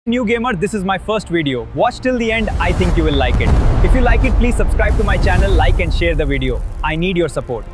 New gamer, this is my first video. Watch till the end, I think you will like it. If you like it, please subscribe to my channel, like and share the video. I need your support.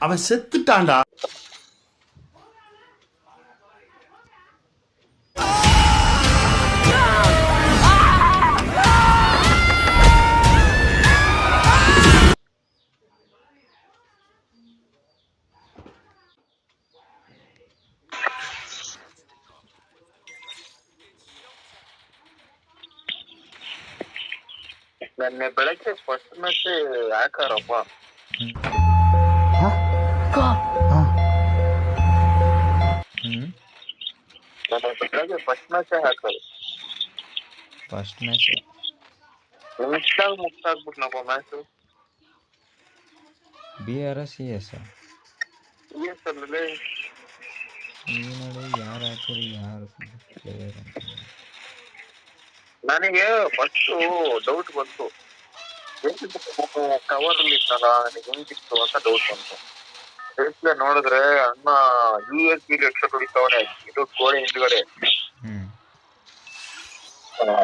அவன் செத்துட்டான்டா. ನನ್ನ ಬೆಳಗ್ಗೆ first match ಹಾಕಾರಪ್ಪ. ನನ್ನ ಬೆಳಗ್ಗೆ first match ಹಾಕೋದು. First match ನಿಮಿಷದಾಗ ಮುಗ್ಸಾಕ್ಬಿಟ್ನಪ್ಪ match. BRCS ಅಲ್ಲಿ ಈ ನೋಡಿ ಯಾರು ಹಾಕಿರಿ ಯಾರು ಪ್ಲೇಯರ್ ಅಂತ. ನನಗೆ ಫಸ್ಟ್ ಡೌಟ್ ಬಂತು, ಕವರ್ ಅಲ್ಲಿ ಇತ್ತಲ್ಲ ನನಗೆ ಹೆಂಗಿತ್ತು ಅಂತ ಡೌಟ್ ಬಂತು. ಡಿಸ್ಪ್ಲೇ ನೋಡಿದ್ರೆ ಅಣ್ಣ USB ಎಕ್ಸ್ಟ್ರಾ ಹೊಡಿತಾವನೆ ಇದು ಗೋಡೆ ಹಿಂದ್ಗಡೆ.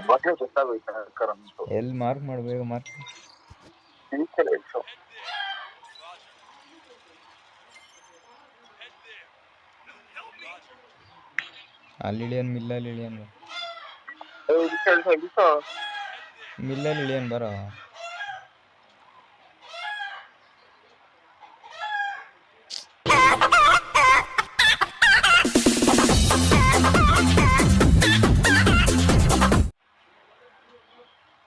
ಮೊದಲೇ ಗೊತ್ತಾಗೋಯ್ತು ಎಲ್ಲಿ ಮಾರ್ಕ್ ಮಾಡ್ಬೇಕು ಮಾರ್ಕ್ ಅಲ್ಲಿ ಇಳಿಯನ್ ಮಿಲ್ಲಲ್ಲಿ ಇಳಿಯನ್ ಮಿಲ್ಲಲ್ಲಿ ಇಳಿಯನ್ ಬರೋ.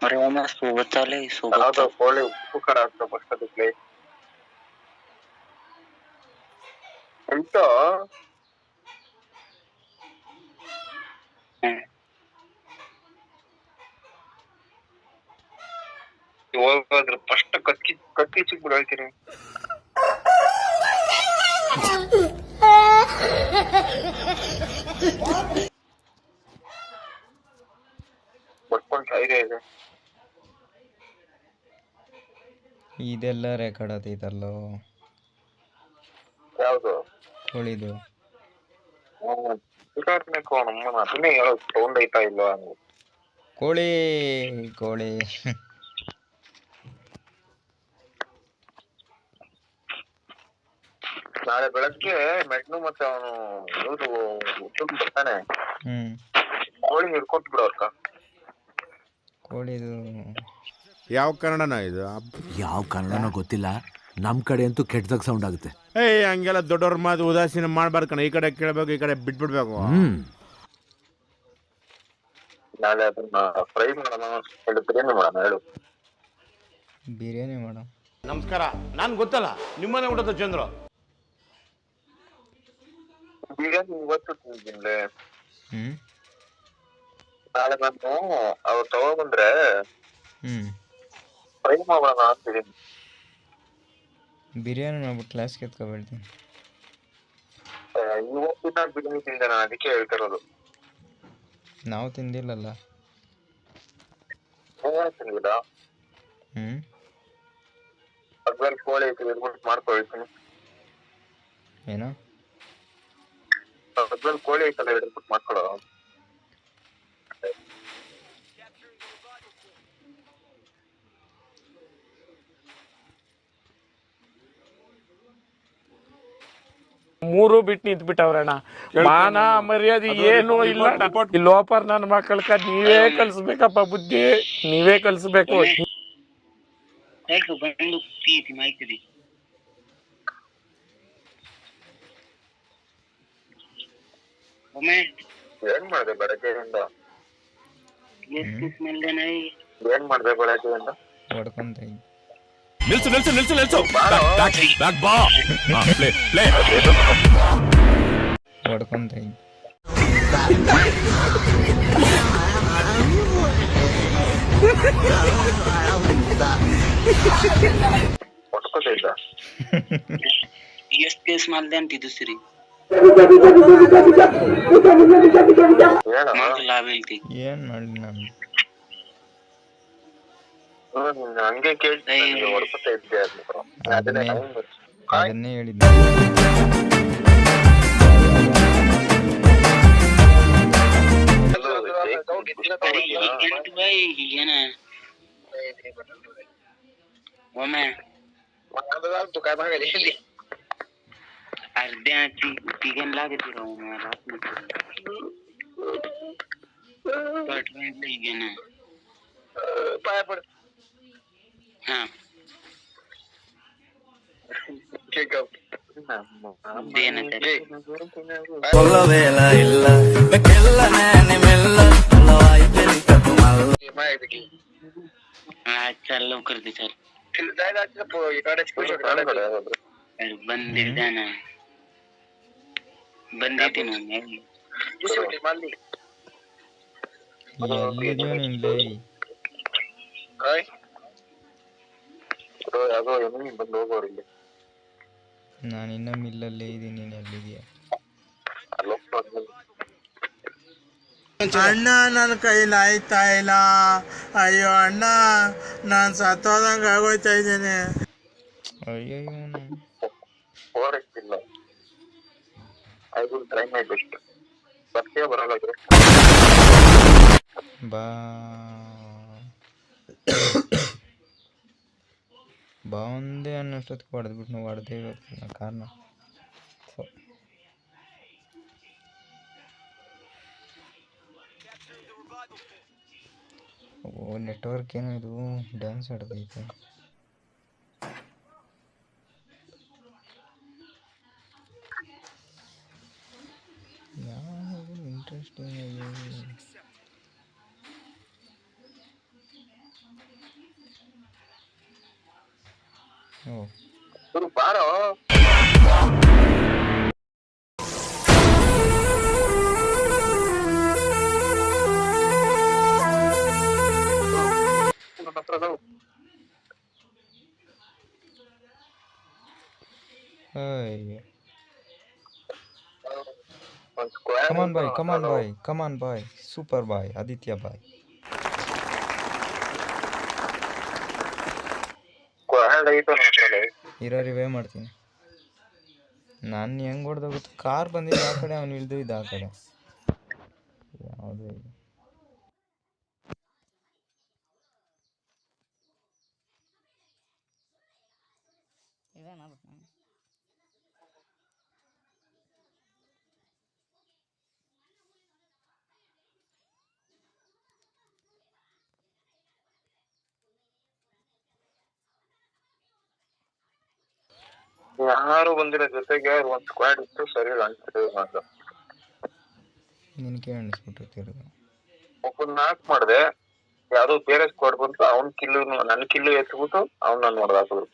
अरे वो मैं सोबत चाले सोबत ಕೋಳಿ ಉಪ್ಪು ಖಾರ ಆಗ್ತಾ ಫಸ್ಟ್ ಅದಕ್ಕೆ ಎಂತ ಹೋಗಾದ್ರೆ ಫಸ್ಟ್ ಕತ್ತಿ ಚಿಕ್ಕ ಹೇಳ್ತೀನಿ. ಬಟ್ಕೊಂಡು ಇದೆ ಇದೆಲ್ಲ ರೆಕಾರ್ಡ್ ಆತೈತಲ್ಲೋ. ಯಾವ್ದು ಕೋಳಿದು ನಮ್ಮನ ಅದನ್ನೇ ಹೇಳೋದು ಸೌಂಡ್ ಐತಾ ಇಲ್ವಾ ಕೋಳಿ ಕೋಳಿ ನಾಳೆ ಬೆಳಗ್ಗೆ ಮೆಟ್ನು ಮತ್ತೆ ಅವನು ಇವ್ರು ಉದ್ಯೋಗ ಬರ್ತಾನೆ. ಕೋಳಿ ಹಿಡ್ಕೊಟ್ ಬಿಡು ಅಕ್ಕ. ಕೋಳಿದು ಯಾವ ಕನ್ನಡನ ಇದು? ಯಾವ ಕನ್ನಡನೋ ಗೊತ್ತಿಲ್ಲ, ನಮ್ ಕಡೆ ಅಂತೂ ಕೆಟ್ಟದಾಗ ಸೌಂಡ್ ಆಗುತ್ತೆ. ಹಂಗೆಲ್ಲ ದೊಡ್ಡವ್ರ ಮಾತು ಉದಾಸೀನ ಮಾಡ್ಬಾರ್ದು ಕಣ. ಈ ಕಡೆ ಕೇಳಬೇಕು, ಈ ಕಡೆ ಬಿಟ್ಬಿಡ್ಬೇಕು. ನಾಳೆ ಅದನ್ನ ಫ್ರೈ ಮಾಡೋಣ, ಬಿರಿಯಾನಿ ಮಾಡೋಣ. ಹೇಳು. ಬಿರಿಯಾನಿ ಮಾಡೋ. ನಮಸ್ಕಾರ, ನಾನ್ ಗೊತ್ತಲ್ಲ ನಿಮ್ಮನೆ ಊಟದ ಚಂದ್ರ. ಬಿರಿಯಾನಿ ಇವತ್ತು ತಿಂದಿನ್ಲೆ. ನಾಳೆ ನಾನು ಅವ್ರು ತಗೊಬಂದ್ರೆ ಫ್ರೈ ಮಾಡೋಣ ಅಂತಿದ್ದೀನಿ. ಬಿರಿಯಾನಿ ಮಾಡ್ಬಿಟ್ಟು ಕ್ಲಾಸ್ಗೆ ಎತ್ಕೊಬೇಡ್ತೀನಿ. ಇವತ್ತಿನ ಬಿರಿಯಾನಿ ತಿಂದೆ ನಾನು, ಅದಕ್ಕೆ ಹೇಳ್ತಿರೋದು. ನಾವು ತಿಂದಿಲ್ಲಲ್ಲ. ತಿಂದಿಲ್ಲ? ಅದ್ರಲ್ಲಿ ಕೋಳಿ ಐತಿ ಇದ್ಬಿಟ್ಟು ಮಾಡ್ಕೊಳ್ತೀನಿ. ಏನೋ ಅದ್ರಲ್ಲಿ ಕೋಳಿ ಐತಲ್ಲ ಹಿಡಿದ್ಬಿಟ್ಟು ಮಾಡ್ಕೊಳೋ. ಮೂರು ಬಿಟ್ಟು ನಿಂತ್ಬಿಟ್ಟವ್ರಣ್ಣ. ಮಾನ ಮರ್ಯಾದೆ ಏನು ಇಲ್ಲ. ಈ ಲೋಪರ್ ನನ್ನ ಮಕ್ಕಳಕ್ಕ ನೀವೇ ಕಲ್ಸ್ಬೇಕಪ್ಪ, ಬುದ್ಧಿ ನೀವೇ ಕಲ್ಸ್ಬೇಕು. ಏನ್ ಮಾಡ್ದೆ ಬೆಳಗ್ಗೆಯಿಂದ? ಏನ್ ಮಾಡ್ದೆ ಬೆಳಗ್ಗೆಯಿಂದ? ಹೊಡ್ಕೊಂತ ನಿಲ್ಸು ನಿಲ್ಸು ನಿಲ್ಸು ನಿಲ್ಸು ಬ್ಯಾಕ್ ಬಾ. ಪ್ಲೇ ಹೊಡ್ಕೊಂತ ಹೊಡ್ಕೋತ ಇದ್ದ. ಎಷ್ಟು ಕೇಸ್ ಮಾಡ್ದೆ ಅಂತಿದ್ದು ಸಿರಿ. ಹೇಳ ಲಾಭಲ್ತಿ ಏನ್ ಮಾಡಿ ನಾನು ಹಂಗೆ ಕೇಳ್ತೀನಿ ಹೊಡ್ಕೊತಾ ಇದ್ದೆ ಅದನ್ನೇ ಅದನ್ನೇ ಹೇಳಿದ್ದೆ. ಏನ ಒಮ್ಮೆ अर्ध्या तिघांना लागते राहू मला पाया पड हा కొల్లవేళ ఇల్ల మెకెల్లనే మెల్ల లవాయితెలికకు మల్ల चल लवकर दे चल ಬಂದಿದ್ದಾನ ಬಂದಿದ್ದೀನಿ ಎಲ್ಲಿದ್ಯೋ ನಿನ್ಲೆ ಬಂದು ಹೋಗೋರಿಲ್ಲ ನಾನು ಇನ್ನ ಮಿಲ್ಲಲ್ಲೇ ಇದ್ದೀನಿ. ನೀನು ಎಲ್ಲಿದ್ಯಾ? ಅಣ್ಣ ನನ್ನ ಕೈಲಿ ಆಯ್ತಾ ಇಲ್ಲ. ಅಯ್ಯೋ ಅಣ್ಣ ನಾನು ಸತ್ತೋದಂಗೆ ಆಗೋಯ್ತಾ ಇದ್ದೇನೆ. ಅಯ್ಯೋ ಹೋರಕ್ಕಿಲ್ಲ ಅದು ಟ್ರೈ ಮಾಡ್ಬೇಕು ಬರ್ತೀಯ ಬರಲ್ಲ ಬಾ ಬಾ ಒಂದೇ ಅನ್ನೋಷ್ಟೊತ್ತಿಗೆ ಹೊಡೆದ್ಬಿಟ್ಟು ನಾವು ಹೊಡೆದೇ ಇವತ್ತು ಕಾರಣ. ಓ ನೆಟ್ವರ್ಕ್ ಏನೋ ಇದು ಡ್ಯಾನ್ಸ್ ಆಡೋದೈತೆ. ಯಾವ ಇಂಟ್ರೆಸ್ಟಿಂಗ್ ಆಗಿ ಓ ಬಾರೋ Hey. Come on, boy. Come on, boy. Come on, boy. Super boy. Aditya boy. ಇರೋ ರಿವೇ ಮಾಡ್ತೀನಿ. ನಾನು ಹೆಂಗೆ ಹೊಡೆದ ಗೊತ್ತು, ಕಾರ್ ಬಂದಿದ್ದು ಆ ಕಡೆ, ಅವನು ಇಳಿದು ಇದ್ದ ಆ ಕಡೆ. ಯಾವುದೇ ಯಾರು ಬಂದಿರೋ ಜೊತೆಗೆ ಒಂದ್ ಸ್ಕ್ವಾಡ್ ಇತ್ತು ಸರಿ ಅನ್ಸುತ್ತೆ ಮಾತ್ರ. ನಿನಗೆ ಅನಿಸ್ಬಿಟ್ಟಿರ್ತಿರೋದು. ಒಬ್ಬನ್ ನಾಕ್ ಮಾಡಿದೆ, ಯಾವ್ದೋ ಬೇರೆ ಸ್ಕ್ವಾಡ್ ಬಂತು, ಅವ್ನ್ ಕಿಲ್ಲು ನನ್ ಕಿಲ್ಲು ಎತ್ಬಿಟ್ಟು ಅವ್ನ್ ನಾನು ನೋಡ್ದ ಹಾಕಿದ್ರು.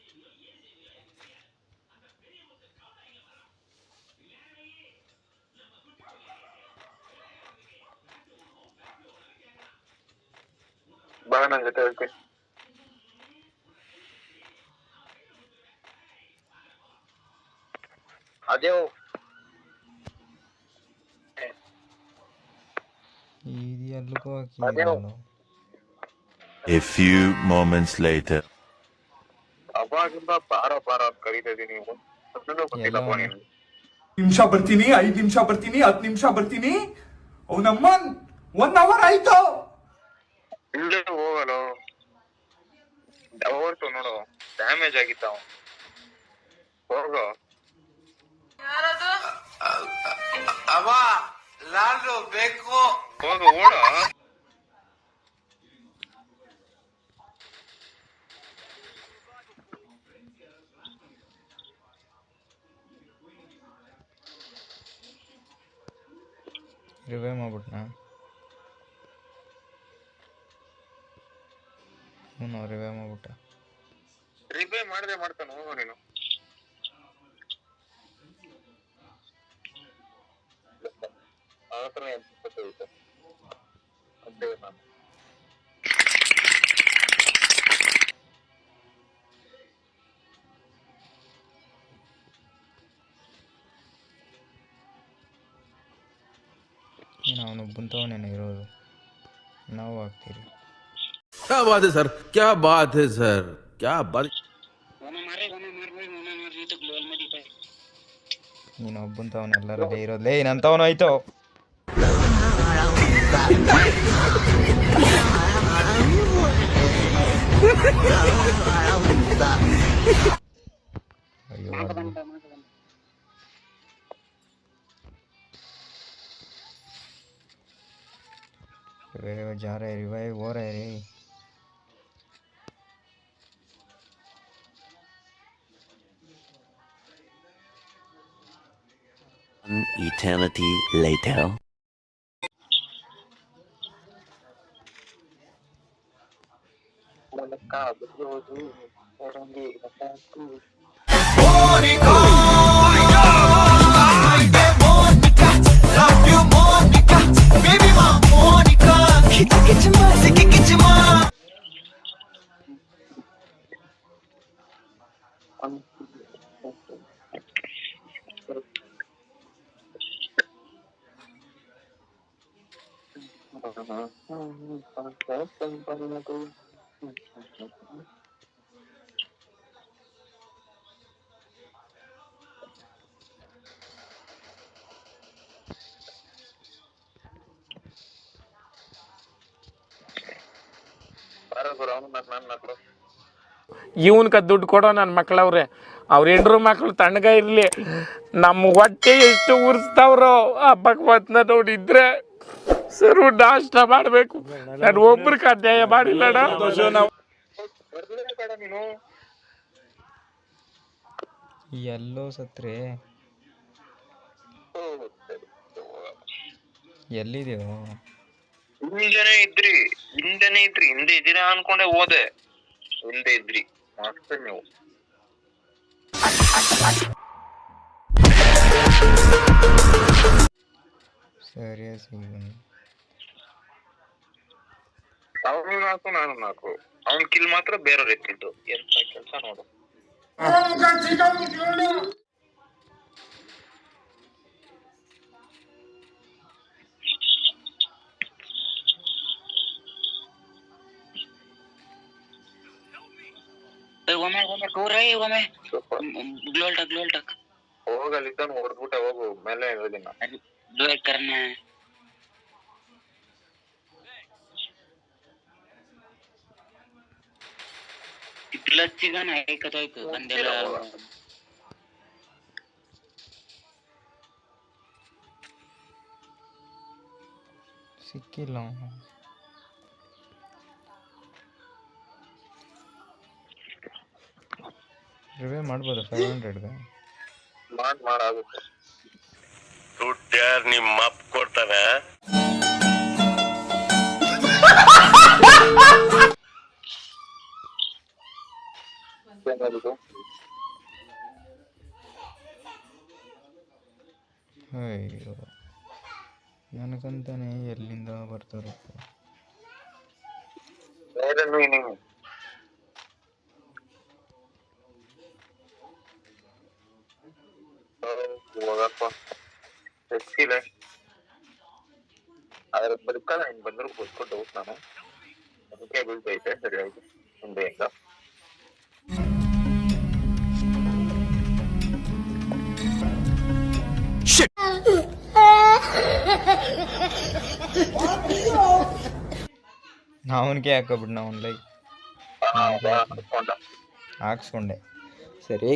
ಬಾ ನನ್ ಜೊತೆ ಹೇಳ್ತೀನಿ. ಅದೇ ಇದು ಎಲ್ಲಿಗೂ ಹಾಕಿ. A few moments later. ಅವಾಗಿಂದ ಬಾರ ಬಾರ ಅಂತ ಕರೀತಾ ಇದೀನಿ. ಗೊತ್ತಿಲ್ಲಪ್ಪ ನೀನು. ನಿಮಿಷ ಬರ್ತೀನಿ, 5 ನಿಮಿಷ ಬರ್ತೀನಿ, 10 ನಿಮಿಷ ಬರ್ತೀನಿ. ಅವನಮ್ಮನ್ 1 hour ಆಯ್ತು. ಇಲ್ಲೇ ಹೋಗಲ್ಲ, ಡವರ್ಸು ನೋಡು, ಡ್ಯಾಮೇಜ್ ಆಗಿತ್ತ. ಹೋಗೋ ಅವ ಲಾಲು ಬೇಕು, ಹೋಗೋ ಓಡ. ರಿವೇ ಮಾಡ್ಬಿಟ್ನಾ? ಹ್ಞೂ ರಿವೇ ಮಾಡ್ಬಿಟ್ಟ. ರಿವೇ ಮಾಡದೆ ಮಾಡ್ತಾನೆ, ಹೋಗೋ ನೀನು. ಆತರ ಅದೇ ನಾನು ಅವನೊಬ್ಬಂತವನೇನೋ ಇರೋದು, ನಾವು ಆಗ್ತೀರಿ. क्या बात है सर, क्या बात है सर, क्या बात. ನೀನು ಒಬ್ಬಂತವನು ಎಲ್ಲರಲ್ಲೇ ಇರೋದು. ಲೇ ನಂತವನು ಆಯ್ತು. ಅಯ್ಯೋ रिवाइव जा रहा है, रिवाइव हो रहा है रे. An eternity later. ಇವನ್ಕ ದುಡ್ಡು ಕೊಡೋ ನನ್ನ ಮಕ್ಳವ್ರೆ. ಅವ್ರ ಹೆಂಡ್ರು ಮಕ್ಳು ತಣ್ಣಗ ಇರ್ಲಿ, ನಮ್ಮ ಹೊಟ್ಟೆ ಎಷ್ಟು ಉರ್ಸ್ತಾವ್ರೋ ಆ ಭಗವಂತನ ನೋಡಿದ್ರೆ ಸರು ನಾಷ್ಟ ಮಾಡ್ಬೇಕು. ನಾನು ಒಬ್ರಿಗೆ ಅನ್ಯಾಯ ಮಾಡಿಲ್ಲಣ್ಣ. ಎಲ್ಲೋ ಸತ್ರೆ ಎಲ್ಲಿದೆಯೋ? ಹಿಂದೆನೆ ಇದ್ರಿ ಹಿಂದೆ ಇದ್ದೀರಾ ಅನ್ಕೊಂಡೆ ಹೋದೆ. ಹಿಂದೆ ಇದ್ರಿ ಮಸ್ತ್ ನೀವು. ಸರಿ ಸಿಗೋಣ. ಅವನು ನಾಲ್ಕು ನಾನು ನಾಲ್ಕು. ಅವನ್ ಕಿಲ್ ಮಾತ್ರ ಬೇರೆಯವ್ರು ಎತ್ತಿದ್ದು. ಎಂತ ಕೆಲ್ಸ ನೋಡು. ಹೋಗಲ್ಲಿದ್ದಾನು ಹೊಡೆದ್ಬಿಟ್ಟೆ ಹೋಗು. ಮೇಲೆ ಹೇಳಿನ ಸಿಕ್ಕಿಲ್ಲ. ರಿವೇ ಮಾಡ್ಬೋದು 500ಗೆ ಮಾಡಾಗುತ್ತೆ. ದುಡ್ಡು ಯಾರು ನಿಮ್ಮ ಅಪ್ಪ ಕೊಡ್ತಾನೆ? ಅಯ್ಯೋ ನನಗಂತಾನೆ ಎಲ್ಲಿಂದ ಬರ್ತಾರಪ್ಪ. ಹೋಗಪ್ಪ ಸಿಕ್ಕಿಲ್ಲ. ಅದ್ರ ಬದುಕಲ್ಲ ಹಿಂಗ್ ಬಂದ್ರು ಬದುಕೊಂಡು ಹೋಗ್ ನಾನು. ಅದಕ್ಕೆ ಬೀಳ್ತೈತೆ. ಸರಿ ಆಯ್ತು. ಮುಂದೆ ಹೆಂಗ ಅವನಿಗೆ ಹಾಕೋಬಿಡ್ ನಾವು ಲೈ ಹಾಕ್ಸ್ಕೊಂಡೆ. ಸರಿ